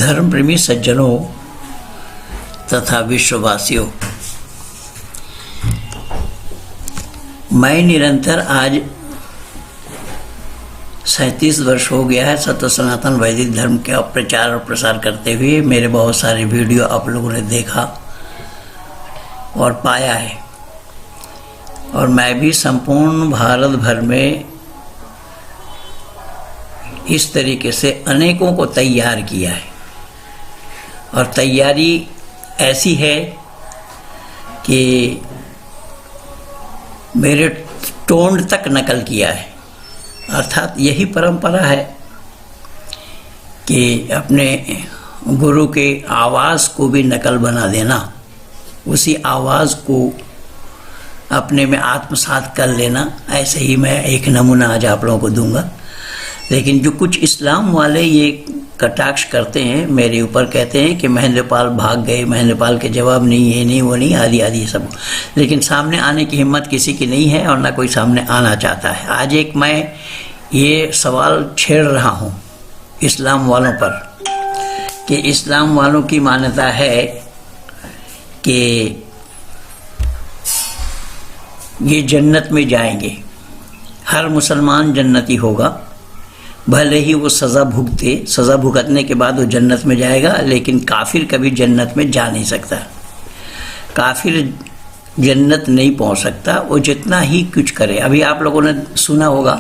धर्म प्रेमी सज्जनों तथा विश्ववासियों, मैं निरंतर आज 37 वर्ष हो गया है सत्य सनातन वैदिक धर्म के प्रचार और प्रसार करते हुए। मेरे बहुत सारे वीडियो आप लोगों ने देखा और पाया है, और मैं भी संपूर्ण भारत भर में इस तरीके से अनेकों को तैयार किया है। और तैयारी ऐसी है कि मेरे टोन तक नकल किया है। अर्थात यही परंपरा है कि अपने गुरु के आवाज़ को भी नकल बना देना, उसी आवाज़ को अपने में आत्मसात कर लेना। ऐसे ही मैं एक नमूना आज आप लोगों को दूंगा। लेकिन जो कुछ इस्लाम वाले ये कटाक्ष करते हैं मेरे ऊपर, कहते हैं कि महेंद्रपाल भाग गए, महेंद्रपाल के जवाब नहीं, ये नहीं, वो नहीं, आदि आदि सब। लेकिन सामने आने की हिम्मत किसी की नहीं है और ना कोई सामने आना चाहता है। आज एक मैं ये सवाल छेड़ रहा हूँ इस्लाम वालों पर कि इस्लाम वालों की मान्यता है कि ये जन्नत में जाएंगे, हर मुसलमान जन्नती होगा, भले ही वो सज़ा भुगते, सज़ा भुगतने के बाद वो जन्नत में जाएगा, लेकिन काफिर कभी जन्नत में जा नहीं सकता। काफिर जन्नत नहीं पहुंच सकता, वो जितना ही कुछ करे। अभी आप लोगों ने सुना होगा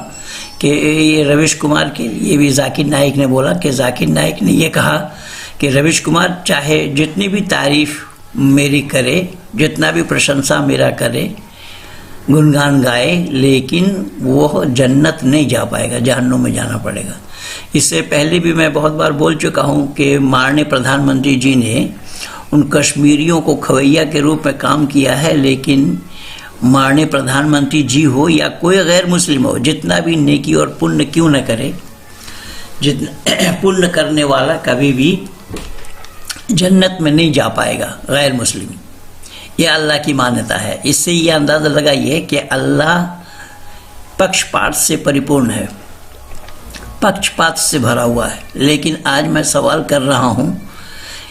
कि ये रवीश कुमार के, ये भी जाकिर नाइक ने बोला कि जाकिर नाइक ने ये कहा कि रवीश कुमार चाहे जितनी भी तारीफ मेरी करे, जितना भी प्रशंसा मेरा करे, गुणगान गाए, लेकिन वो जन्नत नहीं जा पाएगा, जहन्नुम में जाना पड़ेगा। इससे पहले भी मैं बहुत बार बोल चुका हूँ कि माननीय प्रधानमंत्री जी ने उन कश्मीरियों को खवैया के रूप में काम किया है, लेकिन माननीय प्रधानमंत्री जी हो या कोई गैर मुस्लिम हो, जितना भी नेकी और पुण्य क्यों न करे, जितना पुण्य करने वाला कभी भी जन्नत में नहीं जा पाएगा, गैर मुस्लिम। यह अल्लाह की मान्यता है। इससे ये अंदाज़ा लगाइए कि अल्लाह पक्षपात से परिपूर्ण है, पक्षपात से भरा हुआ है। लेकिन आज मैं सवाल कर रहा हूँ,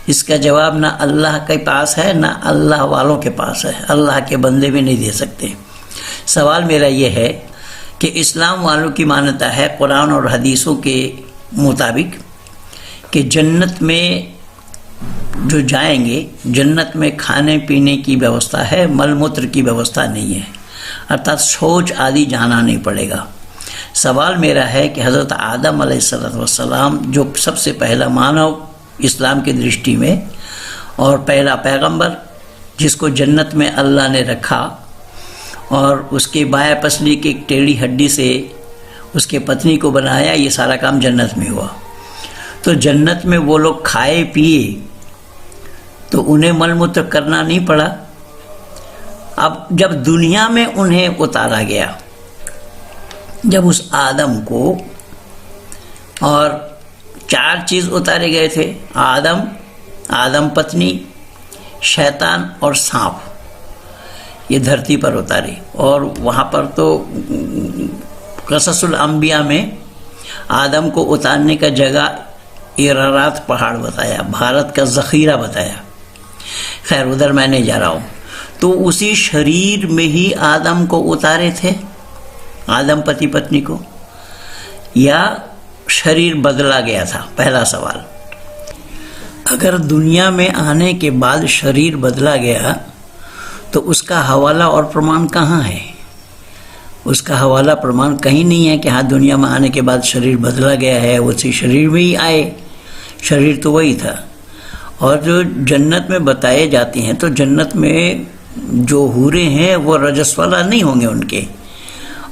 इसका जवाब ना अल्लाह के पास है ना अल्लाह वालों के पास है, अल्लाह के बंदे भी नहीं दे सकते। सवाल मेरा ये है कि इस्लाम वालों की मान्यता है कुरान और हदीसों के मुताबिक कि जन्नत में जो जाएंगे, जन्नत में खाने पीने की व्यवस्था है, मलमूत्र की व्यवस्था नहीं है, अर्थात शौच आदि जाना नहीं पड़ेगा। सवाल मेरा है कि हज़रत आदम अलैहिस्सलाम जो सबसे पहला मानव इस्लाम की दृष्टि में और पहला पैगंबर, जिसको जन्नत में अल्लाह ने रखा और उसके बाएं पसली की एक टेढ़ी हड्डी से उसके पत्नी को बनाया, ये सारा काम जन्नत में हुआ। तो जन्नत में वो लोग खाए पिए तो उन्हें मलमूत्र करना नहीं पड़ा। अब जब दुनिया में उन्हें उतारा गया, जब उस आदम को, और 4 चीज़ उतारे गए थे, आदम, आदम पत्नी, शैतान और सांप, ये धरती पर उतारे। और वहाँ पर तो क़ससुल अंबिया में आदम को उतारने का जगह इरारात पहाड़ बताया, भारत का ज़ख़ीरा बताया। खैर उधर मैं नहीं जा रहा हूँ। तो उसी शरीर में ही आदम को उतारे थे, आदम पति पत्नी को, या शरीर बदला गया था? पहला सवाल। अगर दुनिया में आने के बाद शरीर बदला गया तो उसका हवाला और प्रमाण कहाँ है? उसका हवाला प्रमाण कहीं नहीं है कि हाँ दुनिया में आने के बाद शरीर बदला गया है, उसी शरीर में ही आए, शरीर तो वही था। और जो जन्नत में बताए जाते हैं, तो जन्नत में जो हूरे हैं वो रजस्वला नहीं होंगे उनके,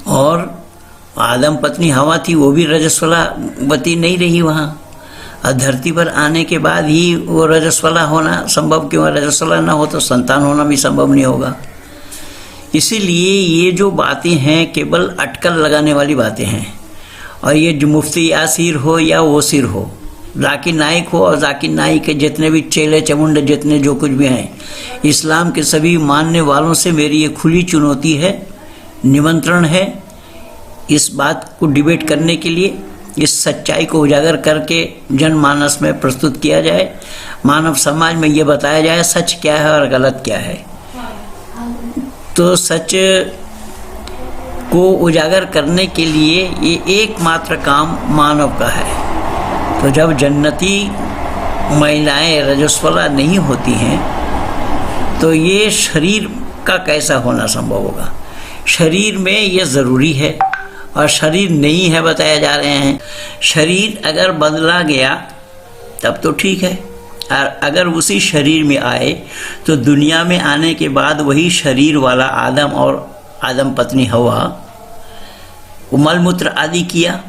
और आदम पत्नी हवा थी वो भी रजस्वलावती नहीं रही वहाँ। और धरती पर आने के बाद ही वो रजस्वला होना संभव क्यों है? रजस्वला ना हो तो संतान होना भी संभव नहीं होगा। इसीलिए ये जो बातें हैं केवल अटकल लगाने वाली बातें हैं। और ये जो मुफ्ती यासीर हो या वो सिर हो, जाकिर नाइक हो और जाकिर नाइक के जितने भी चेले चमुंडे जितने जो कुछ भी हैं, इस्लाम के सभी मानने वालों से मेरी ये खुली चुनौती है, निमंत्रण है इस बात को डिबेट करने के लिए इस सच्चाई को उजागर करके जनमानस में प्रस्तुत किया जाए, मानव समाज में ये बताया जाए सच क्या है और गलत क्या है। तो सच को उजागर करने के लिए ये एकमात्र काम मानव का है। तो जब जन्नती महिलाएं रजस्वला नहीं होती हैं तो ये शरीर का कैसा होना संभव होगा। शरीर में ये ज़रूरी है और शरीर नहीं है बताया जा रहे हैं। शरीर अगर बदला गया तब तो ठीक है, और अगर उसी शरीर में आए तो दुनिया में आने के बाद वही शरीर वाला आदम और आदम पत्नी हवा वो मलमूत्र आदि किया,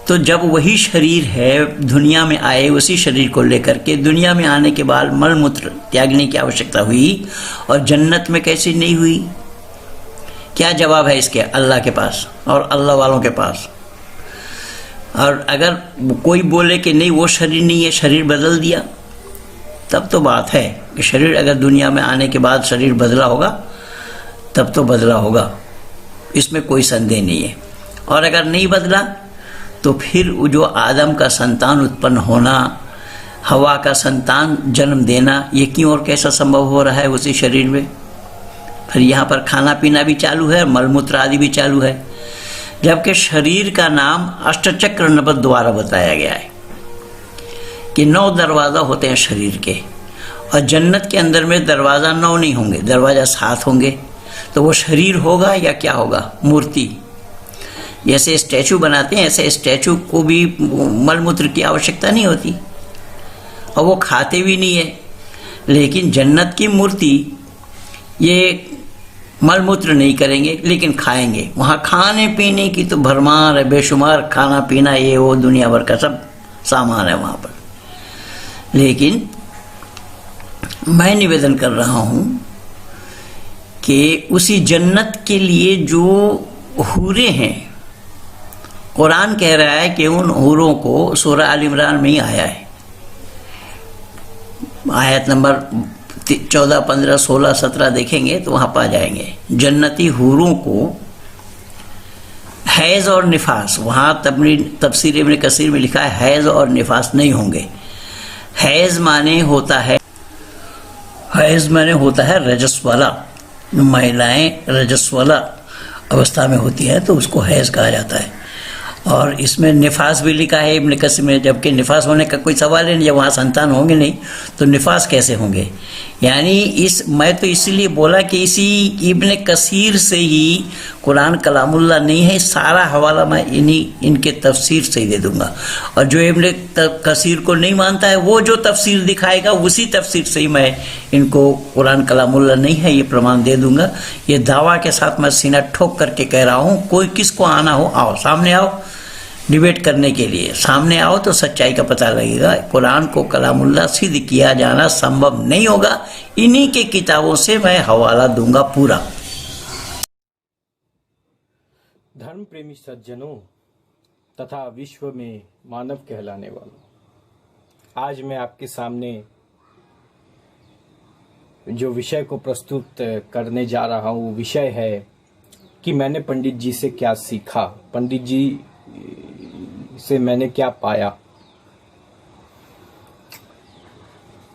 तो जब वही शरीर है दुनिया में आए उसी शरीर को लेकर के दुनिया में आने के बाद मलमूत्र त्यागने की आवश्यकता हुई और जन्नत में कैसी नहीं हुई? क्या जवाब है इसके अल्लाह के पास और अल्लाह वालों के पास? और अगर कोई बोले कि नहीं वो शरीर नहीं है, शरीर बदल दिया, तब तो बात है कि शरीर अगर दुनिया में आने के बाद शरीर बदला होगा तब तो बदला होगा, इसमें कोई संदेह नहीं है। और अगर नहीं बदला तो फिर जो आदम का संतान उत्पन्न होना, हवा का संतान जन्म देना, ये क्यों और कैसा संभव हो रहा है उसी शरीर में? फिर यहाँ पर खाना पीना भी चालू है, मलमूत्र आदि भी चालू है, जबकि शरीर का नाम अष्टचक्र नवद द्वारा बताया गया है कि 9 दरवाज़ा होते हैं शरीर के, और जन्नत के अंदर में दरवाज़ा 9 नहीं होंगे, दरवाज़ा 7 होंगे। तो वो शरीर होगा या क्या होगा? मूर्ति। जैसे स्टैचू बनाते हैं ऐसे स्टैचू को भी मलमूत्र की आवश्यकता नहीं होती और वो खाते भी नहीं है। लेकिन जन्नत की मूर्ति ये मलमूत्र नहीं करेंगे लेकिन खाएंगे। वहाँ खाने पीने की तो भरमार है, बेशुमार खाना पीना ये वो दुनिया भर का सब सामान है वहाँ पर। लेकिन मैं निवेदन कर रहा हूँ कि उसी जन्नत के लिए जो हूरें हैं, कुरान कह रहा है कि उन हूरों को सूरह आल इमरान में ही आया है, आयत नंबर 14, 15, 16, 17 देखेंगे तो वहाँ पा जाएंगे। जन्नती हूरों को हैज़ और निफास, वहाँ तफसीर इब्न कसीर में लिखा है हैज़ और निफास नहीं होंगे। हैज़ माने होता है रजस्वला, महिलाएं रजस्वला अवस्था में होती है तो उसको हैज़ कहा जाता है। और इसमें निफास भी लिखा है इब्न कसीर में, जबकि निफास होने का कोई सवाल ही नहीं, जब वहाँ संतान होंगे नहीं तो निफास कैसे होंगे। यानी मैं तो इसलिए बोला कि इसी इब्न कसीर से ही कुरान कलामुल्लाह नहीं है, सारा हवाला मैं इनके तफसीर से ही दे दूंगा। और जो इब्न कसीर को नहीं मानता है वो जो तफसीर दिखाएगा उसी तफसीर से ही मैं इनको कुरान कलामुल्लाह नहीं है ये प्रमाण दे दूंगा। ये दावा के साथ मैं सीना ठोक करके कह रहा हूँ, कोई किसको आना हो आओ, सामने आओ, डिबेट करने के लिए सामने आओ तो सच्चाई का पता लगेगा। कुरान को कलामुल्लाह सिद्ध किया जाना संभव नहीं होगा। इन्हीं के किताबों से मैं हवाला दूंगा पूरा। धर्म प्रेमी सज्जनों तथा विश्व में मानव कहलाने वालों, आज मैं आपके सामने जो विषय को प्रस्तुत करने जा रहा हूँ वो विषय है कि मैंने पंडित जी से क्या सीखा, पंडित जी से मैंने क्या पाया।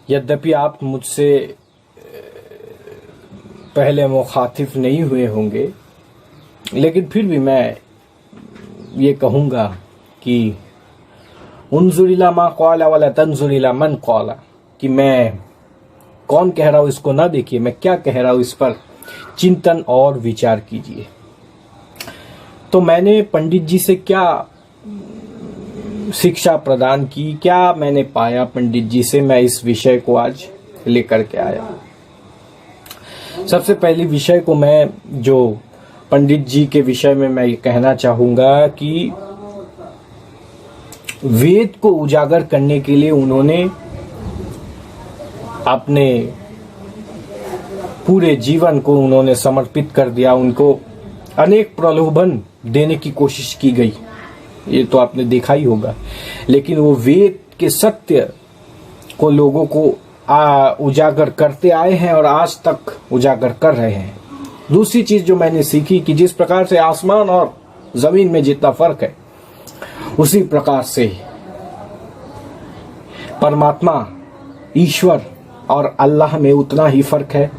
यद्यपि आप मुझसे पहले मुखातिब नहीं हुए होंगे, लेकिन फिर भी मैं ये कहूँगा कि उन्जुरिला मा क़ाला वला तंजुरिला मन क़ाला, कि मैं कौन कह रहा हूँ इसको ना देखिए, मैं क्या कह रहा हूँ इस पर चिंतन और विचार कीजिए। तो मैंने पंडित जी से क्या शिक्षा प्रदान की, क्या मैंने पाया पंडित जी से, मैं इस विषय को आज लेकर के आया। सबसे पहली विषय को मैं जो पंडित जी के विषय में मैं ये कहना चाहूँगा कि वेद को उजागर करने के लिए उन्होंने अपने पूरे जीवन को उन्होंने समर्पित कर दिया। उनको अनेक प्रलोभन देने की कोशिश की गई, ये तो आपने देखा ही होगा, लेकिन वो वेद के सत्य को लोगों को उजागर करते आए हैं और आज तक उजागर कर रहे हैं। दूसरी चीज जो मैंने सीखी कि जिस प्रकार से आसमान और जमीन में जितना फर्क है उसी प्रकार से परमात्मा, ईश्वर और अल्लाह में उतना ही फर्क है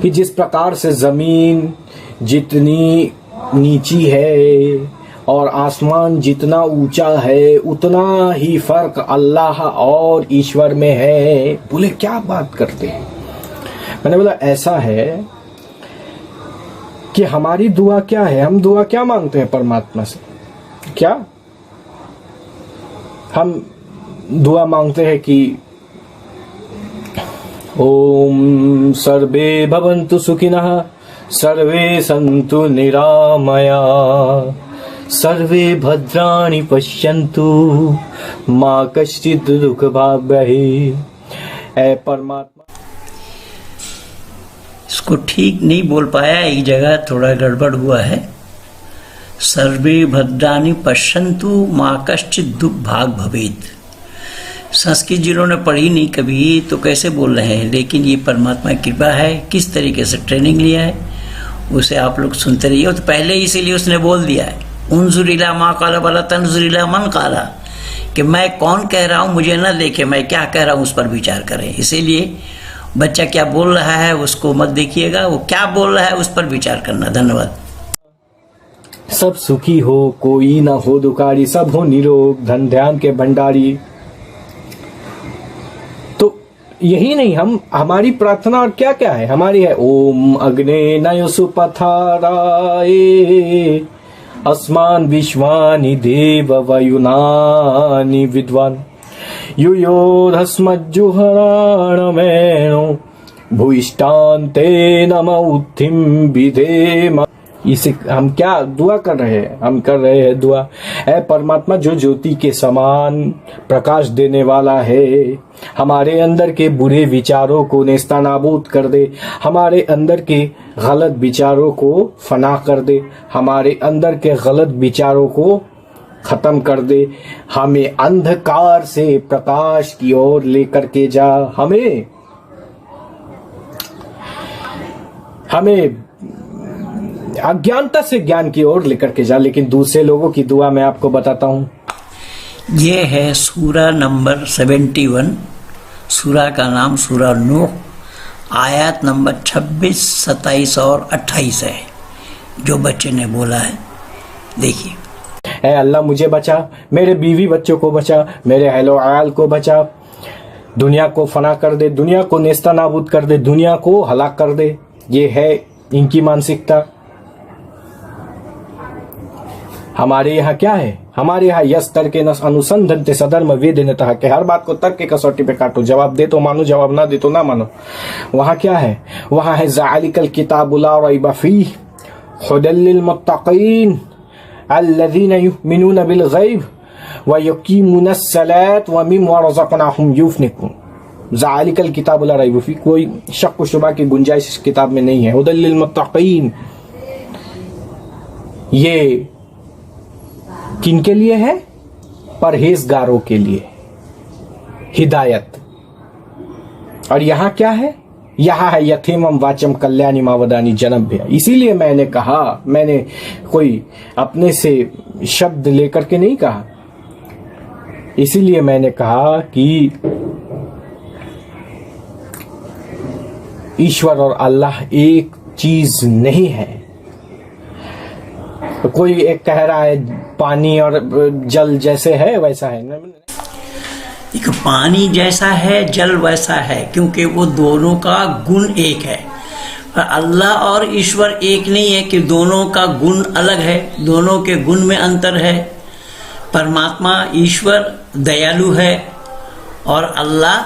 कि जिस प्रकार से जमीन जितनी नीची है और आसमान जितना ऊंचा है, उतना ही फर्क अल्लाह और ईश्वर में है। बोले क्या बात करते हैं? मैंने बोला ऐसा है कि हमारी दुआ क्या है, हम दुआ क्या मांगते हैं परमात्मा से? क्या हम दुआ मांगते हैं कि ओम सर्वे भवन्तु सुखिनः, सर्वे सन्तु निरामया, सर्वे भद्राणि पश्यन्तु, मा कश्चित् दुःखभाग् भवेत्। ऐ परमात्मा, इसको ठीक नहीं बोल पाया, एक जगह थोड़ा गड़बड़ हुआ है। सर्वे भद्राणि पश्यन्तु मा कश्चित् दुःखभाग् भवेत्। संस्कृत जिन्होंने पढ़ी नहीं कभी तो कैसे बोल रहे हैं, लेकिन ये परमात्मा की कृपा है, किस तरीके से ट्रेनिंग लिया है उसे आप लोग सुनते रहिए। तो पहले इसीलिए उसने बोल दिया है उन्जुर इला मा काला वला तन्जुर इला मन काला, कि मैं कौन कह रहा हूँ मुझे न देखे, मैं क्या कह रहा हूँ उस पर विचार करें। इसीलिए बच्चा क्या बोल रहा है उसको मत देखिएगा, वो क्या बोल रहा है उस पर विचार करना। धन्यवाद। सब सुखी हो, कोई ना हो दुखारी, सब हो निरोग, धन ध्यान के भंडारी। तो यही नहीं, हमारी प्रार्थना और क्या क्या है हमारी है, ओम अग्ने नयो सुपथाराए अस्मान विश्वानि देव वयुनानि विद्वान युयोधस्मज्जुहराणमेनो भूइष्टान्ते नम उत्थिम विधेम। इसे हम क्या दुआ कर रहे हैं? हम कर रहे हैं दुआ, ऐ परमात्मा जो ज्योति के समान प्रकाश देने वाला है, हमारे अंदर के बुरे विचारों को नेस्तनाबूद कर दे, हमारे अंदर के गलत विचारों को फना कर दे, हमारे अंदर के गलत विचारों को खत्म कर दे, हमें अंधकार से प्रकाश की ओर लेकर के जा, हमें अज्ञानता से ज्ञान की ओर लेकर के जा। लेकिन दूसरे लोगों की दुआ मैं आपको बताता हूं। ये है सूरा नंबर 71, सूरा का नाम सूरा नूह, आयत नंबर 26, 27 और 28 है जो बच्चे ने बोला है। देखिए, ऐ अल्लाह मुझे बचा, मेरे बीवी बच्चों को बचा, मेरे अहलो आयाल को बचा, दुनिया को फना कर दे, दुनिया को नेस्ता नाबूद कर दे, दुनिया को हलाक कर दे। ये है इनकी मानसिकता। हमारे यहाँ क्या है? हमारे यहाँ यस तर्क अनुसंधन ते सधर्म वेदनतः, के हर बात को तर्क के कसौटी पे काटो, जवाब दे तो मानो, जवाब ना दे तो ना मानो। वहाँ क्या है? वहाँ है ज़ालिकल किताबुल ला रैब फीह हुदल लिल मुत्तक़ीन अल्लज़ीना युमिनूना बिल गैब व युकीमूनस सलात व मिम्मा रज़क़नाहुम युनफ़िक़ून। ज़ालिकल किताबुल ला रैब फीह, कोई शक व शुबा की गुंजाइश इस किताब में नहीं है। हुदल लिल मुत्तक़ीन, ये किनके लिए है? परहेजगारों के लिए हिदायत। और यहाँ क्या है? यहाँ है यथीमम वाचम कल्याणी मावदानी जनभ्य। इसीलिए मैंने कहा, मैंने कोई अपने से शब्द लेकर के नहीं कहा, इसीलिए मैंने कहा कि ईश्वर और अल्लाह एक चीज नहीं है। कोई एक कह रहा है पानी और जल जैसे है वैसा है। एक पानी जैसा है, जल वैसा है, क्योंकि वो दोनों का गुण एक है। पर अल्लाह और ईश्वर एक नहीं है कि दोनों का गुण अलग है, दोनों के गुण में अंतर है। परमात्मा ईश्वर दयालु है और अल्लाह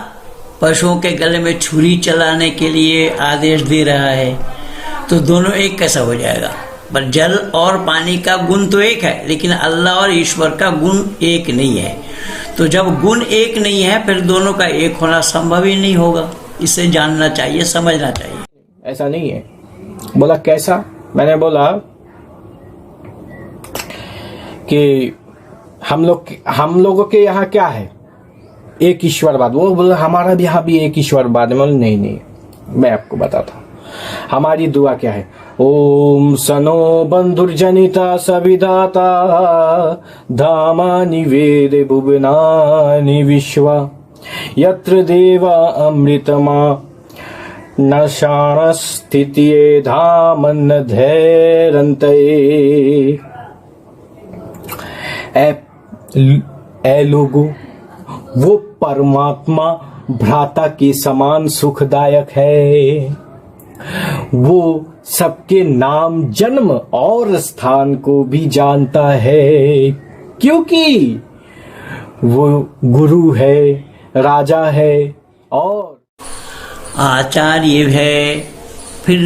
पशुओं के गले में छुरी चलाने के लिए आदेश दे रहा है, तो दोनों एक कैसा हो जाएगा? पर जल और पानी का गुण तो एक है, लेकिन अल्लाह और ईश्वर का गुण एक नहीं है। तो जब गुण एक नहीं है फिर दोनों का एक होना संभव ही नहीं होगा। इसे जानना चाहिए, समझना चाहिए। ऐसा नहीं है। बोला कैसा? मैंने बोला कि हम लोगों के यहाँ क्या है? एक ईश्वरवाद। वो बोला हमारा भी यहाँ भी एक ईश्वरवाद है। नहीं, मैं आपको बताता हूँ। हमारी दुआ क्या है? ओम सनो बंधुर्जनिता सविधाता धामानि वेदे भुवनानि विश्वा यत्र देवा अमृतमा न शाणस्थितिये धामन्न धैर्यन्ते। ए लोगो, वो परमात्मा भ्राता के समान सुखदायक है। वो सबके नाम, जन्म और स्थान को भी जानता है, क्योंकि वो गुरु है, राजा है और आचार्य है, फिर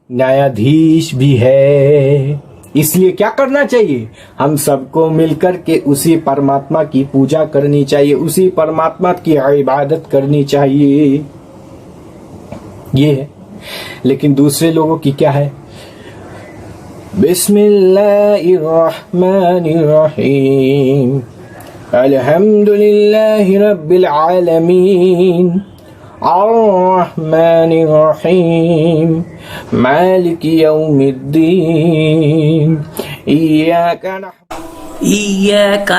न्यायाधीश भी है। इसलिए क्या करना चाहिए? हम सबको मिलकर के उसी परमात्मा की पूजा करनी चाहिए, उसी परमात्मा की इबादत करनी चाहिए। ये है। लेकिन दूसरे लोगों की क्या है? बिस्मिल्लाहिर्रहमानिर्रहीम अल्हम्दुलिल्लाहि रब्बिल आलमीन अर्रहमानिर्रहीम मालिकि यौमिद्दीन इय्याका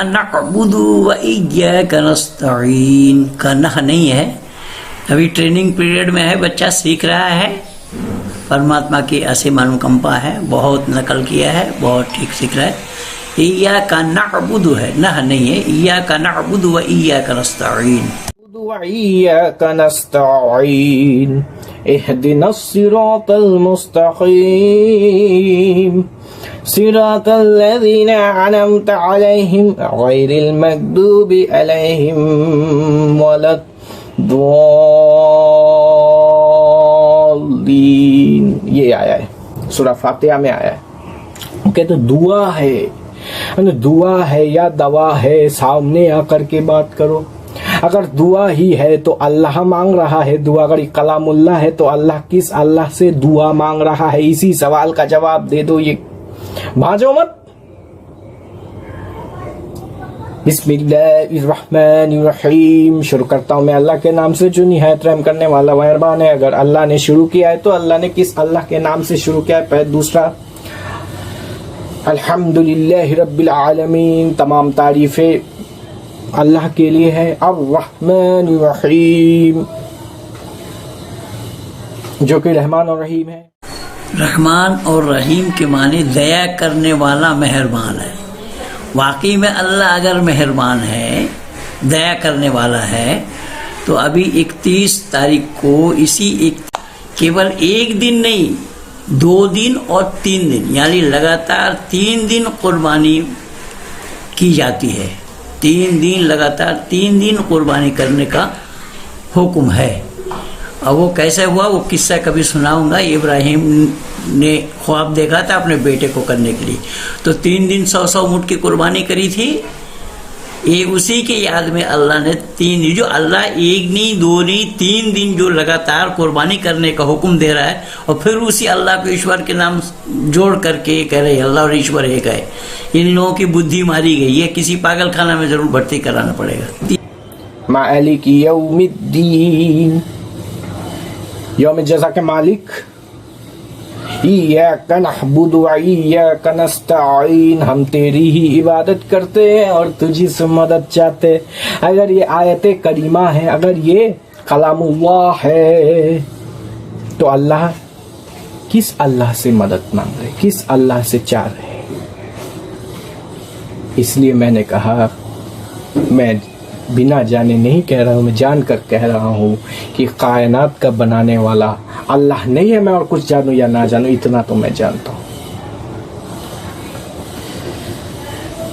नअबुदु व इय्याका नस्तईन। करना नहीं है, अभी ट्रेनिंग पीरियड में है, बच्चा सीख रहा है। परमात्मा की असीम अनुकंपा है, बहुत नकल किया है, बहुत ठीक सीख रहा है। इय्याका नअबुदु है, नह नहीं है। इय्याका नअबुदु व इय्याका नस्तईन। वइय्याका नस्तईन इहदिनस सिरातल मुस्तकीम सिरातल लज़ीना अनअमता अलैहिम गैरिल मग़दूबि अलैहिम वलद्दॉल्लीन। ये आया है, सूरा फातिहा में आया है। कहते दुआ है, दुआ है या दवा है, सामने आकर के बात करो। अगर दुआ ही है तो अल्लाह मांग रहा है दुआ, अगर कलामुल्लाह है तो अल्लाह किस अल्लाह से दुआ मांग रहा है? इसी सवाल का जवाब दे दो, ये भाजो मत। बिस्मिल्लाहिर्रहमानिर्रहीम। शुरू करता हूं मैं अल्लाह के नाम से जो निहायत रहम करने वाला मेहरबान है। अगर अल्लाह ने शुरू किया है तो अल्लाह ने किस अल्लाह के नाम से शुरू किया है? पहले दूसरा, अल्हम्दुलिल्लाहि रब्बिल आलमीन, तमाम तारीफें अल्लाह के लिए है। अर्रहमानिर्रहीम, जो कि रहमान और रहीम है। रहमान और रहीम के माने दया करने वाला, मेहरबान है। वाकई में अल्लाह अगर मेहरबान है, दया करने वाला है, तो अभी 31 तारीख को केवल एक दिन नहीं, 2 दिन और 3 दिन, यानी लगातार 3 दिन कुर्बानी की जाती है। 3 दिन लगातार 3 दिन कुर्बानी करने का हुक्म है। अब वो कैसे हुआ वो किस्सा कभी सुनाऊंगा। इब्राहिम ने ख्वाब देखा था अपने बेटे को करने के लिए, तो 3 दिन 100 ऊँट की कुर्बानी करी थी। ये उसी के याद में अल्लाह ने 3 दिन, जो अल्लाह 1 नहीं 2 नहीं 3 दिन जो लगातार कुर्बानी करने का हुक्म दे रहा है, और फिर उसी अल्लाह को ईश्वर के नाम जोड़ करके कह रहे अल्लाह और ईश्वर एक है। इन लोगों की बुद्धि मारी गई है, किसी पागल खाना में जरूर भर्ती कराना पड़ेगा। मालिकी यौमिद्दीन, यौम जज़ा के मालिक। इय्याका नअबुदु व इय्याका नस्तईन, हम तेरी ही इबादत करते हैं और तुझी से मदद चाहते हैं। अगर ये आयत करीमा है, अगर ये कलामुल्लाह है, तो अल्लाह किस अल्लाह से मदद मांग रहे, किस अल्लाह से चाह रहे? इसलिए मैंने कहा, मैं बिना जाने नहीं कह रहा हूँ, मैं जानकर कह रहा हूँ कि कायनात का बनाने वाला अल्लाह नहीं है। मैं और कुछ जानूं या ना जानूं, इतना तो मैं जानता हूँ।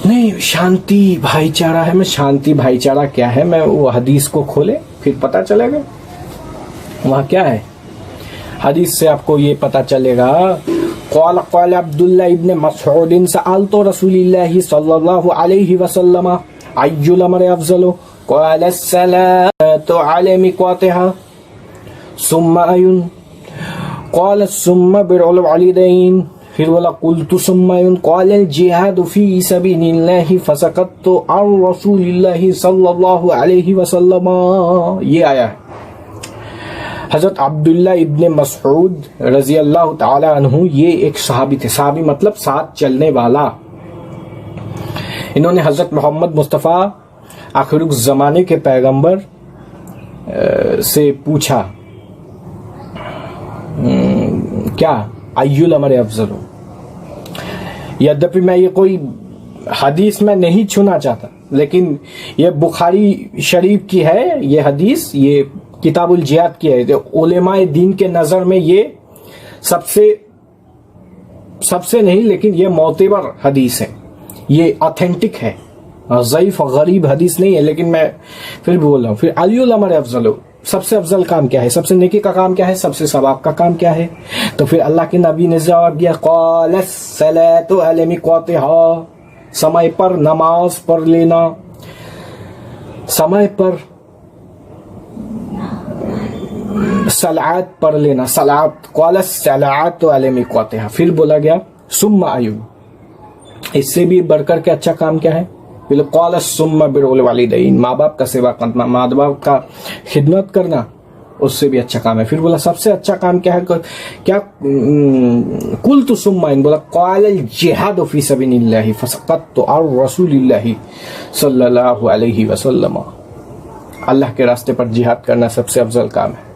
नहीं, शांति भाईचारा है। मैं शांति भाईचारा क्या है, मैं वो हदीस को खोले फिर पता चलेगा वहाँ क्या है। हदीस से आपको ये पता चलेगा। क़ाल अब्दुल्लाह इब्न मसऊद सअलतु रसूलिल्लाहि सल्लल्लाहु अलैहि वसल्लम अय्युल अमरि अफ़ज़लु क़ाल अस्सलातु अला मिक़ातिहा सुम्मा अयुन क़ाल सुम्मा बिरुल वालिदैन फिर बोला कुल्तु सुम्मा अयुन क़ाल अल जिहादु फ़ी सबीलिल्लाहि फ़सक़त्तु अन रसूलिल्लाहि सल्लल्लाहु अलैहि वसल्लम। ये आया है। हजरत अब्दुल्ला इब्ने मसऊद रजी अल्लाह ताला अन्हु, ये एक सहाबी थे। सहाबी मतलब साथ चलने वाला। इन्होंने हजरत मोहम्मद मुस्तफ़ा आखिर ज़माने के पैगंबर से पूछा, क्या अय्युल अमर अफजल हो। यद्यपि मैं ये कोई हदीस में नहीं छूना चाहता, लेकिन ये बुखारी शरीफ की है ये हदीस, ये किताबुल जिहाद की है। उलेमाए दीन के नज़र में ये सबसे नहीं, लेकिन ये मोतबर हदीस है, ये ऑथेंटिक है, ज़ईफ गरीब हदीस नहीं है, लेकिन मैं फिर भी बोल रहा हूँ। फिर अलियुल अमर अफजल हो, सबसे अफजल काम क्या है, सबसे नेकी का काम क्या है, सबसे सवाब का काम क्या है। तो फिर अल्लाह के नबी ने जवाब दिया, क़ालस्सलातु अला मिक़ातिहा, समय पर नमाज पढ़ लेना, समय पर सलात पढ़ लेना, सलात, क़ालस्सलातु अला मिक़ातिहा। फिर बोला गया सुम्मा आयु, इससे भी बढ़कर के अच्छा काम क्या है, सुम्मा बिरुल वालिदैन, माँ बाप का सेवा करना, माँ बाप का खिदमत करना, उससे भी अच्छा काम है। फिर बोला सबसे अच्छा काम क्या है, क्या कुल तो सुम्मा, बोला क़ाल जिहाद फी सबीलिल्लाह फसक़त्तु अन रसूलिल्लाह सल्लल्लाहु अलैहि वसल्लम, अल्लाह के रास्ते पर जिहाद करना सबसे अफजल काम है।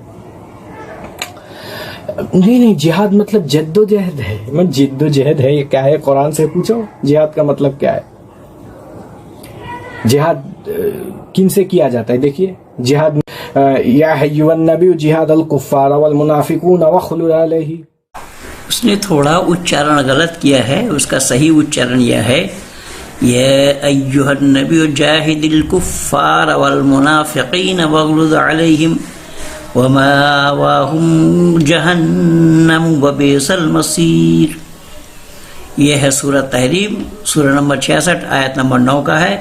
नहीं, जिहाद मतलब जद्दोजहद है। मैं जिद्दोजहद है, ये क्या है, कुरान से पूछो जिहाद का मतलब क्या है। जिहाद किन से किया जाता है, देखिए जिहाद या अय्युहन नबी जिहाद अल कुफ्फार वल मुनाफिकून वखलुल अलैहि। उसने थोड़ा उच्चारण गलत किया है, उसका सही उच्चारण यह है, या अय्युहन नबी जाहिदिल कुफ्फार वल मुनाफिकीन वगलुद अलैहिम वमावाहुम जहन्नम वबिसल मसीर। यह है सूरह तहरीम, सूरह नंबर 66 आयत नंबर 9 का है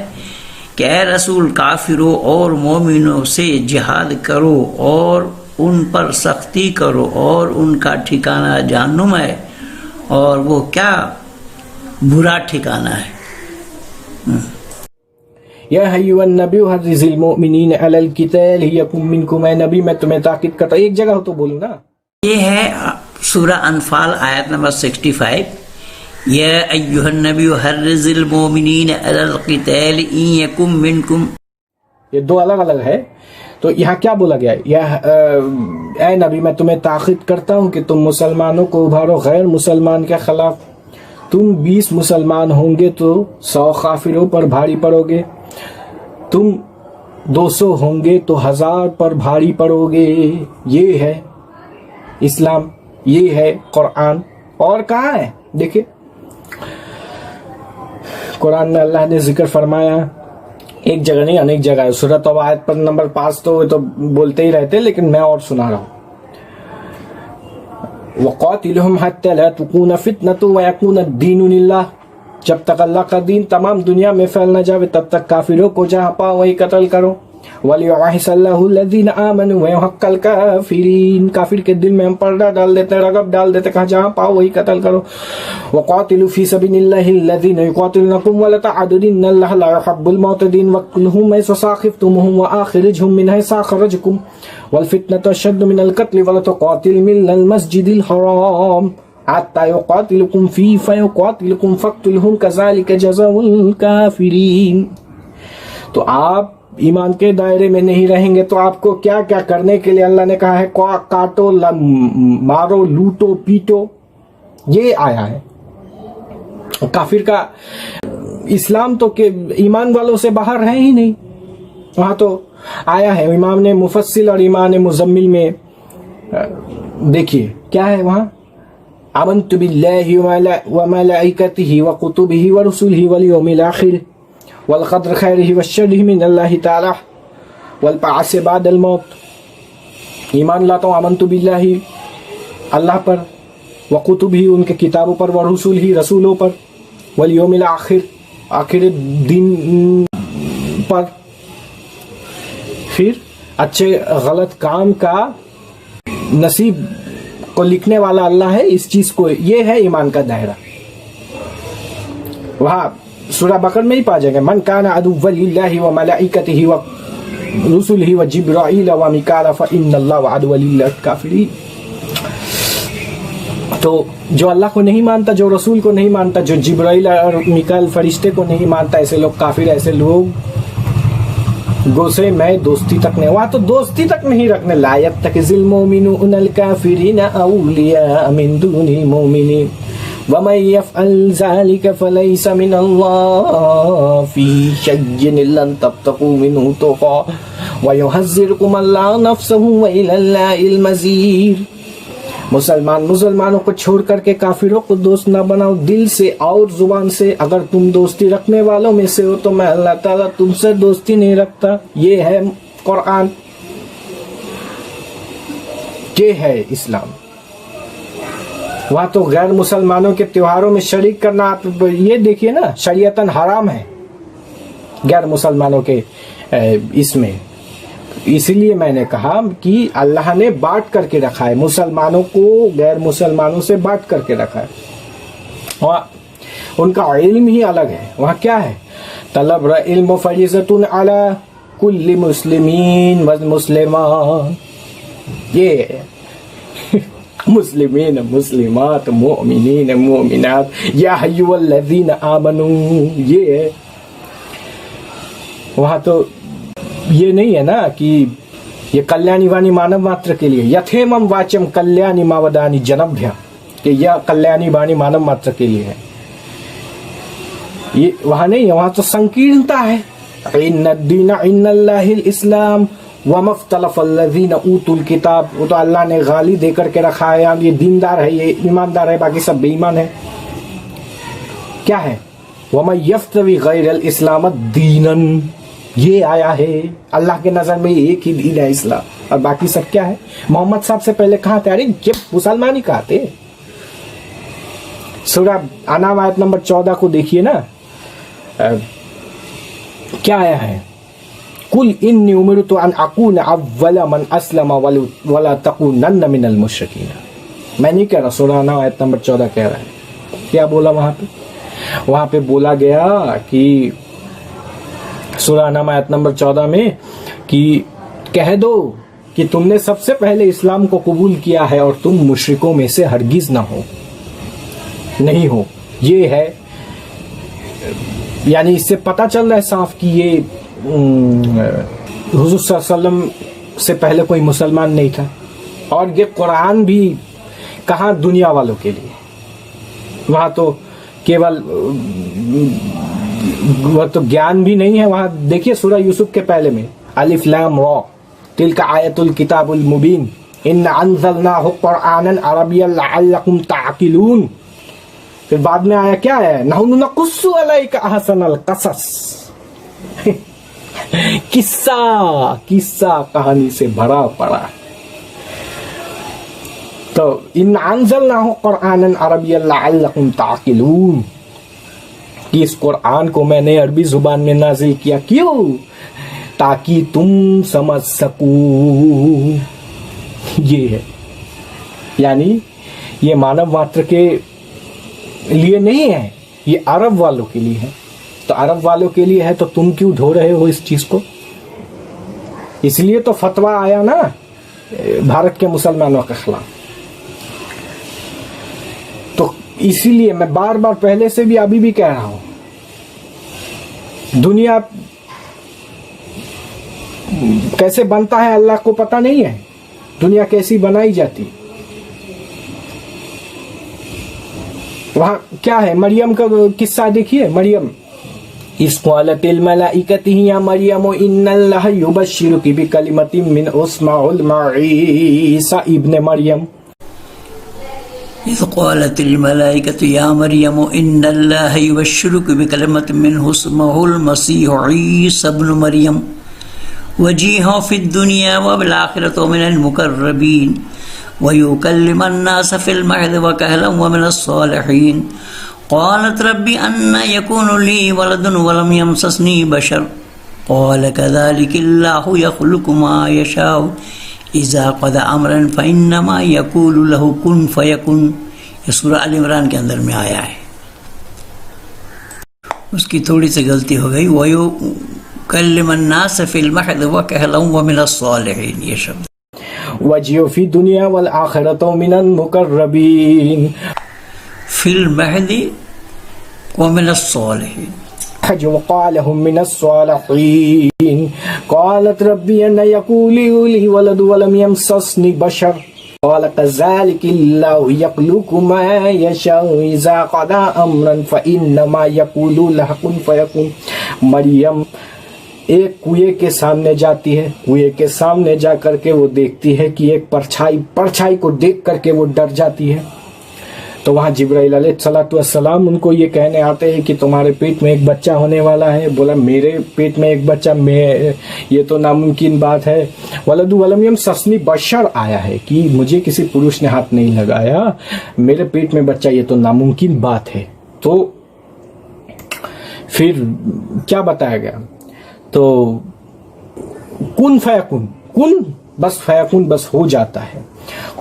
कि ए रसूल काफिरों और मोमिनों से जिहाद करो और उन पर सख्ती करो और उनका ठिकाना जहन्नुम है, और वो क्या बुरा ठिकाना है। या अय्युहन नबी हर्रिजिल मुमिनीन अलल किताल यकुम मिनकुम, मैं नबी मैं तुम्हें ताकीद करता, एक जगह हो तो बोलूं ना। ये है सूरह अनफाल आयत नंबर 65, या अय्युहन नबी हर्रिजिल मुमिनीन अलल किताल यकुम मिनकुम। ये दो अलग अलग है। तो यहाँ क्या बोला गया, यह ए नबी मैं तुम्हें ताकीद करता हूँ कि तुम मुसलमानों को उभारो गैर मुसलमान के खिलाफ। तुम 20 मुसलमान होंगे तो 100 काफिरों पर भारी पड़ोगे, तुम 200 होंगे तो 1000 पर भारी पड़ोगे। ये है इस्लाम, ये है कुरान। और कहाँ है, देखिए कुरान में अल्लाह ने जिक्र फरमाया, एक जगह नहीं अनेक जगह है। सूरह तौबा आयत पर नंबर 5 तो बोलते ही रहते, लेकिन मैं और सुना रहा हूँ। वक़ातिलहुम हत्ता ला तकून फितनतु व यकून अद-दीनु लिल्लाह, जब तक अल्लाह का दीन तमाम दुनिया में फैल न जावे तब तक काफिरों को जहाँ पाओ वही कत्ल करो। वलियुअहिसल्लाहु लज़ीना आमनु व युहक्कल काफिरीन, काफिर के दिल में हम पर्दा डाल देते हैं, रगब डाल देते, कहा जहाँ पाओ वही कत्ल करो। वक़ातिलू फी सबीलिल्लाहि लज़ीना युक़ातिलूनकुम व ला तअददू इन्नल्लाहा ला युहिब्बुल मुअतदीन वक़्तुलहुम ऐसा साक़िफ़्तुमुहुम व आख़िरिजहुम मिन हैसा अख़रजकुम वल फितनतु अशद्दु मिनल क़त्ल व ला तुक़ातिलू मिनल मस्जिदिल हराम हत्ता युक़ातिलूकुम फ़ीहि फ़युक़ातिलूकुम फ़क़्तुलहुम कज़ालिका जज़ाउल काफ़िरीन। तो आप ईमान के दायरे में नहीं रहेंगे तो आपको क्या क्या करने के लिए अल्लाह ने कहा है, काटो, मारो, लूटो, पीटो, ये आया है। काफिर का इस्लाम तो के ईमान वालों से बाहर है ही नहीं, वहां तो आया है। इमाम ने मुफस्सिल और इमाम मुज़म्मिल में देखिए क्या है वहां, आमन्तु बिल्लाहि व मलाइकतिहि व कुतुबिहि व रुसुलिहि वल यौमिल आखिर वल क़द्र खैरिहि व शर्रिहि मिनल्लाहि तआला वल बअस बादल मौत। ईमान लाता हूँ आमन्तु बिल्लाहि, अल्लाह पर, व कुतुबिही, उनके किताबों पर, व रुसुलिही, रसूलों पर, वल यौमिल आखिर, आखिर दिन पर। फिर अच्छे गलत काम का नसीब को लिखने वाला अल्लाह है, इस चीज को, ये है ईमान का दायरा। वहां सूरह बकर में ही पा जाएंगे, मन काना अदुव्वन लिल्लाहि व मलाइकतिहि व रुसुलिही व जिब्राईल व मीकाल फइन्नल्लाह वअदु लिल काफिरीन। तो जो अल्लाह को नहीं मानता, जो रसूल को नहीं मानता, जो जिब्राईल और मीकाल फरिश्ते को नहीं मानता, ऐसे लोग काफिर, ऐसे लोग गोसे मैं दोस्ती तक नहीं, वहां तो दोस्ती तक नहीं रखने। ला यत्तखिज़िल मुमिनूनल काफिरीना औलिया मिन दुनिल मुमिनीन वमन यफ़अल ज़ालिका फ़लैसा मिनल्लाहि फ़ी शय्इन इल्ला अन तब्तगू मिन्हु तुक़ा व युहज़्ज़िरुकुमुल्लाहु नफ़्सहु व इलल्लाहिल मज़ीर। मुसलमानों को छोड़ करके काफिरों को दोस्त ना बनाओ, दिल से और जुबान से। अगर तुम दोस्ती रखने वालों में से हो तो मैं अल्लाह ताला तुमसे दोस्ती नहीं रखता। ये है कुरान, ये है इस्लाम। वहां तो गैर मुसलमानों के त्योहारों में शरीक करना, आप ये देखिए ना, शरीयतन हराम है गैर मुसलमानों के इसमें। इसलिए मैंने कहा कि अल्लाह ने बांट करके रखा है, मुसलमानों को गैर मुसलमानों से बांट करके रखा है। वहाँ उनका इल्म ही अलग है। वहाँ क्या है, तलब इल्म फरीज़तुन अला कुल्ली मुस्लिमीन व मुस्लिमात। ये मुस्लिमीन मुस्लिमात मुमिनीन मुमिनात या अय्युहल्लज़ीना आमनू, ये है। वहाँ तो ये नहीं है ना कि ये कल्याणी वाणी मानव मात्र के लिए, यथेमम वाचम कल्याणी मावदानी जनभ्य, कि यह कल्याणी वाणी मानव मात्र के लिए है। ये वहां नहीं है, वहां तो संकीर्णता है। इन्नद्दीन इन्नल्लाहिल इस्लाम वमफ्तलफल्लज़ीना ऊतुल किताब। वो तो अल्लाह ने गाली दे करके रखा है, ये दीनदार है, ये ईमानदार है, बाकी सब बेईमान है। क्या है, वमन यफ्तवी गैरल इस्लाम दीनन, ये आया है। अल्लाह के नजर में एक ही दीन है इस्लाम, और बाकी सब क्या है। मोहम्मद साहब से पहले कहा थे, अरे ये मुसलमान ही कहा थे। सूरह अनाम आयत नंबर 14 को देखिए ना, क्या आया है, कुल इन्नी उमिरतु अन अकून अव्वला मन अस्लम वला तकूनन्न मिनल मुशरिकीन। मैं नहीं कह रहा, सूरह अनाम आयत नंबर 14 कह रहा है। क्या बोला वहां पे, वहां पे बोला गया कि सूरह अनाम आयत नंबर 14 में कि कह दो कि तुमने सबसे पहले इस्लाम को कबूल किया है और तुम मुशरिकों में से हरगिज ना हो, नहीं हो। ये है, यानी इससे पता चल रहा है साफ कि ये हुजूर सल्लल्लाहु अलैहि वसल्लम से पहले कोई मुसलमान नहीं था। और ये कुरान भी कहाँ दुनिया वालों के लिए, वहां तो केवल वह तो ज्ञान भी नहीं है। वहां देखिए सूरह यूसुफ के पहले में अलिफ लाम रा तिलका आयतुल किताबुल मुबीन इन्ना अंज़लनाहु कुरआनन अरबिय्यन लअल्लकुम ताक़िलून। फिर बाद में आया क्या है, नहनु नक़ुस्सु अलैका अहसनल क़सस। किस्सा कहानी से भरा पड़ा। तो इन्ना अंज़लनाहु कुरआनन अरबिय्यन लअल्लकुम ताक़िलून, कि इस कुरान को मैंने अरबी जुबान में नाजिल किया, क्यों, ताकि तुम समझ सको। ये है, यानी ये मानव मात्र के लिए नहीं है, ये अरब वालों के लिए है। तो अरब वालों के लिए है तो तुम क्यों ढो रहे हो इस चीज को। इसलिए तो फतवा आया ना भारत के मुसलमानों के खिलाफ। तो इसीलिए मैं बार बार पहले से भी अभी भी कह रहा हूं, दुनिया कैसे बनता है अल्लाह को पता नहीं है, दुनिया कैसी बनाई जाती। वहां क्या है, मरियम का किस्सा देखिए। मरियम इस क़ालतिल मलाइकतु या मरियम इन्नल्लाह युबश्शिरुकी बिकलिमतिन मिन इस्मुहुल ईसा इब्न मरियम। इज़ क़ालतिल मलाइकतु या मरियम इन्नल्लाह युबश्शिरुकी बिकलिमतिन मिन्हु इस्मुहुल मसीह ईसा इब्न मरियम वजीहा फिद दुनिया व बिल आखिरति मिनल मुक़र्रबीन व युकल्लिमुन नास फिल महद व कहलन व मिनस सालिहीन। क़ालत रब्बी अन्ना यकूनु ली वलदुन व लम यमससनी बशर क़ाल कज़ालिकल्लाहु यख़्लुक़ु मा यशाअ इज़ा क़ज़ा अमरन फ़इन्नमा यक़ूलु लहु कुन फ़यकुन। ये सूरह अल इमरान के अंदर में आया है। उसकी थोड़ी सी गलती हो गई, कल्लिमन नास फिल महद व कहलहु व मिनस सालिहीन, ये शब्द। वजियो फी दुनिया वल आखिरतो मिनल मुकर्रबीन, फिल महदी व मिनस सालिहीन। वक़ालहुम मिनस सालिहीन, क़ालत रब्बी अन्ना यकूलु ली वलदु वलम यमससनी बशर, क़ाल कज़ालिकिल्लाहु यख़्लुक़ु मा यशाउ इज़ा क़दा अमरन फ़इन्नमा यक़ूलु लहु कुन फ़यकुन। मरियम एक कुएं के सामने जाती है, कुएं के सामने जा करके वो देखती है कि एक परछाई को देख करके वो डर जाती है। तो वहाँ जिब्राइल अलैहिस्सलाम उनको ये कहने आते हैं कि तुम्हारे पेट में एक बच्चा होने वाला है। बोला मेरे पेट में एक बच्चा, ये तो नामुमकिन बात है। वलदु वलम यमससनी बशर आया है कि मुझे किसी पुरुष ने हाथ नहीं लगाया, मेरे पेट में बच्चा, ये तो नामुमकिन बात है। तो फिर क्या बताया गया, तो कुन फयकुन, कुन बस फयकुन बस हो जाता है।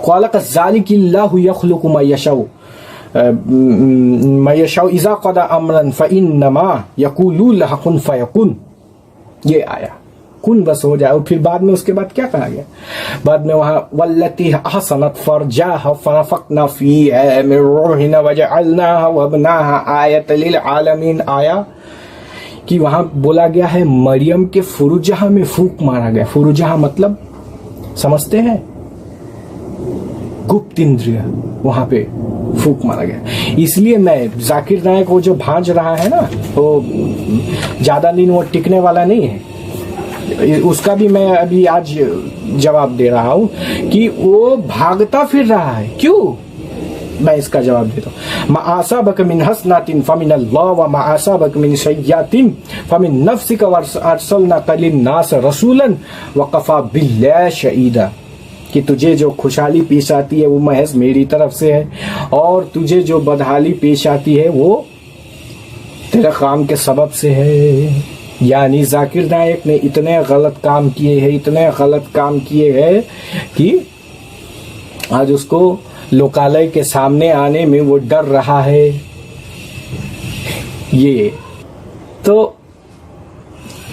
क़ाल कज़ालिकिल्लाहु यख़्लुक़ु मा यशाउ इज़ा क़दा अमरन फ़इन्नमा यक़ूलु लहु कुन फ़यकुन, ये आया कुन बस हो जाए। और फिर बाद में उसके बाद क्या कहा गया, बाद में वहाँ वल्लती अहसनत फ़रजहा फ़नफ़ख़्ना फ़ीहा मिन रूहिना वजअलनाहा वब्नाहा आयतन लिल आलमीन आया कि वहाँ बोला गया है मरियम के फुरुजहा में फूंक मारा गया। फुरुजहा मतलब समझते हैं, गुप्त इंद्रिय, वहां पे फूंक मारा गया। इसलिए मैं जाकिर नायक वो जो भांज रहा है ना, वो ज्यादा दिन वो टिकने वाला नहीं है। उसका भी मैं अभी आज जवाब दे रहा हूं कि वो भागता फिर रहा है, क्यों? मैं इसका जवाब देता हूँ। मा असाबक मिन हसनातिन फमिनल्लाह व मा असाबक मिन सय्यातिन फमिन नफ्सिका व अरसलनाका लिन्नास रसूलन व कफा बिल्लाहि शहीदा, कि तुझे जो खुशहाली पेश आती है वो महज मेरी तरफ से है, और तुझे जो बदहाली पेश आती है वो तेरे काम के सबब से है। यानी जाकिर नायक ने इतने गलत काम किए हैं, इतने गलत काम किए हैं कि आज उसको लोकालय के सामने आने में वो डर रहा है। ये तो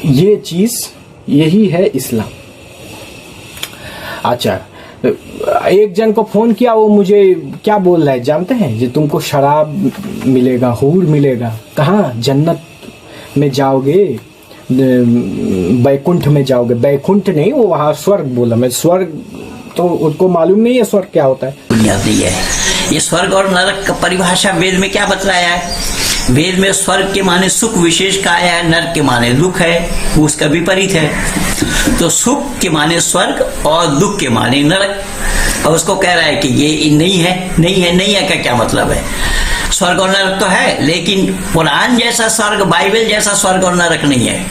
ये चीज, यही है इस्लाम। अच्छा, एक जन को फोन किया, वो मुझे क्या बोल रहा है जानते हैं, जो तुमको शराब मिलेगा, हूर मिलेगा। कहाँ? जन्नत में जाओगे, बैकुंठ में जाओगे। बैकुंठ नहीं, वो वहां स्वर्ग बोला मैं, स्वर्ग तो उनको मालूम नहीं है स्वर्ग क्या होता है। बुनियादी है ये स्वर्ग और नरक का परिभाषा वेद में क्या बतलाया है। वेद में स्वर्ग के माने सुख विशेष का आया है, नरक के माने दुख है, वो उसका विपरीत है। तो सुख के माने स्वर्ग और दुख के माने नरक। और उसको कह रहा है कि ये नहीं है, नहीं है, नहीं है का क्या मतलब है? स्वर्ग और नरक तो है, लेकिन कुरान जैसा स्वर्ग, बाइबल जैसा स्वर्ग और नरक नहीं है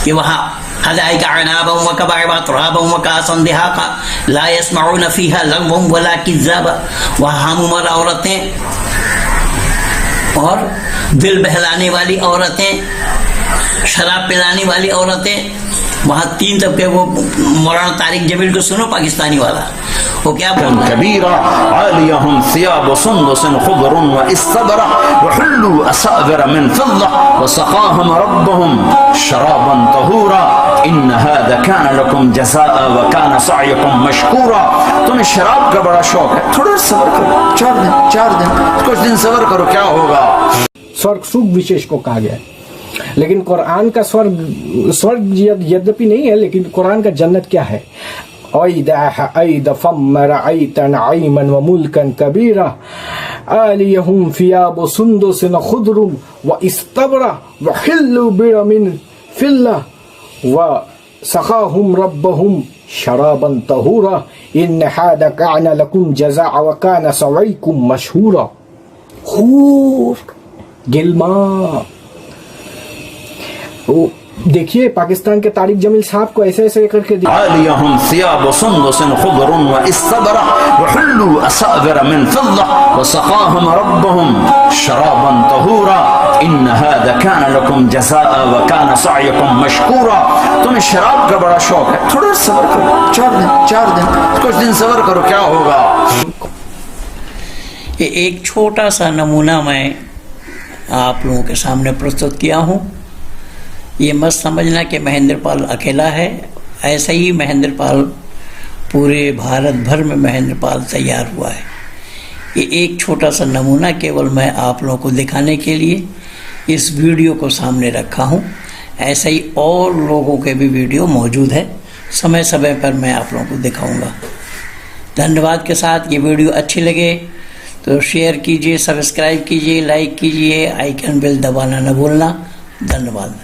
कि वहां हदाइका अनाबम व कबाइबा तुराबम व कासन दिहाका ला यस्माउन फीहा लगवम वला किज़्ज़ाबा, वहां हमउमर औरतें और दिल बहलाने वाली औरतें, शराब पिलाने वाली औरतें, वहां तीन तबके। वो मौलाना तारिक जमील को सुनो, पाकिस्तानी वाला, वो क्या बोलता है? कबीरा आलियहुम सियाब सुंदुसिन खुदरुन व इस्तबरा व हुल्लु असाविर मिन फिद्दा व सक़ाहुम रब्बुहुम शराबन तहूरा इन हादा कान लकुम जज़ाअ व कान सअयुकुम मशकूरा। तुम्हें शराब का बड़ा शौक है, थोड़ा सब्र करो, 4 दिन कुछ दिन सब्र करो, क्या होगा। स्वर्ग सुख विशेष को कहा गया है, लेकिन कुरान का स्वर्ग यद्यपि नहीं है, लेकिन कुरान का जन्नत क्या है? नईमन व मुल्कन कबीरा आलियहुम फियाब सुंदुसिन खुदरुम व इस्तबरा व हिल्लु बिरमिन फिल्ला व सक़ाहुम रब्बहुम शराबन तहूरा इन हादा कान लकुम जज़ाअ व कान सअयुकुम मशहूरा। हूर गिल्मा। देखिए पाकिस्तान के तारिक जमील साहब को ऐसे ऐसे करके आलियहुम सियाब सुंदुसिन खुदरुन व इस्तबरा व हुल्लु असाविर मिन फिद्दा व सक़ाहुम रब्बुहुम शराबन तहूरा इन हादा कान लकुम जज़ाअ व कान सअयुकुम मशकूरा। तुम्हें शराब का बड़ा शौक है, थोड़ा सब्र करो, 4 दिन कुछ दिन सब्र करो, क्या होगा। एक छोटा सा नमूना मैं आप लोगों के सामने प्रस्तुत किया हूँ ये मत समझना कि महेंद्रपाल अकेला है, ऐसा ही महेंद्रपाल पूरे भारत भर में महेंद्रपाल तैयार हुआ है। ये एक छोटा सा नमूना केवल मैं आप लोगों को दिखाने के लिए इस वीडियो को सामने रखा हूँ। ऐसे ही और लोगों के भी वीडियो मौजूद है, समय समय पर मैं आप लोगों को दिखाऊंगा। धन्यवाद के साथ ये वीडियो अच्छी लगे तो शेयर कीजिए, सब्सक्राइब कीजिए, लाइक कीजिए, आइकन बेल दबाना न भूलना। धन्यवाद।